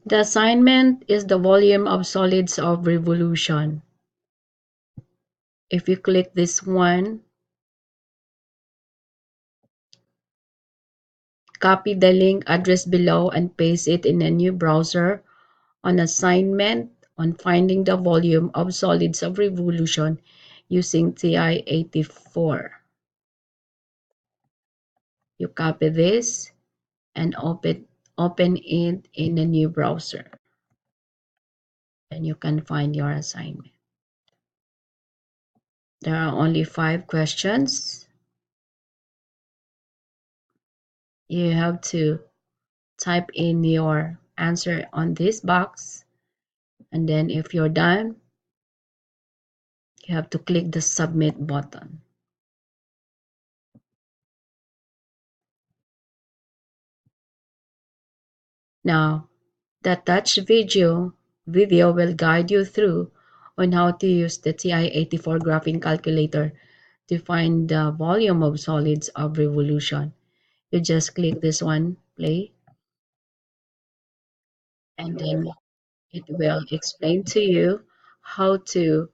The assignment is the volume of solids of revolution. If you click this one, copy the link address below and paste it in a new browser on assignment on finding the volume of solids of revolution using TI-84. You copy this and open it in a new browser, and you can find your assignment. There are only 5 questions. You have to type in your answer on this box, and then if you're done, you have to click the submit button. Now, the attached video will guide you through on how to use the TI-84 graphing calculator to find the volume of solids of revolution. You just click this one, play, and then it will explain to you how to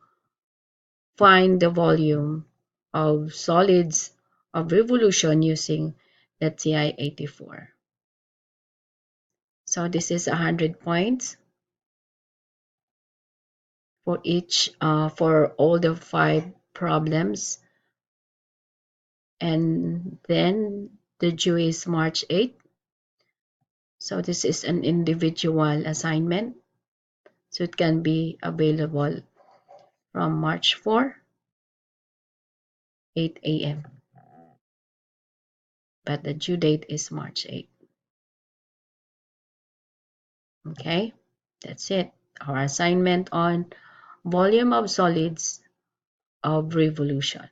find the volume of solids of revolution using the TI-84. So this is 100 points for for all the 5 problems. And then the due is March 8th. So this is an individual assignment. So it can be available from March 4, 8 a.m. But the due date is March 8th. Okay, that's it. Our assignment on volume of solids of revolution.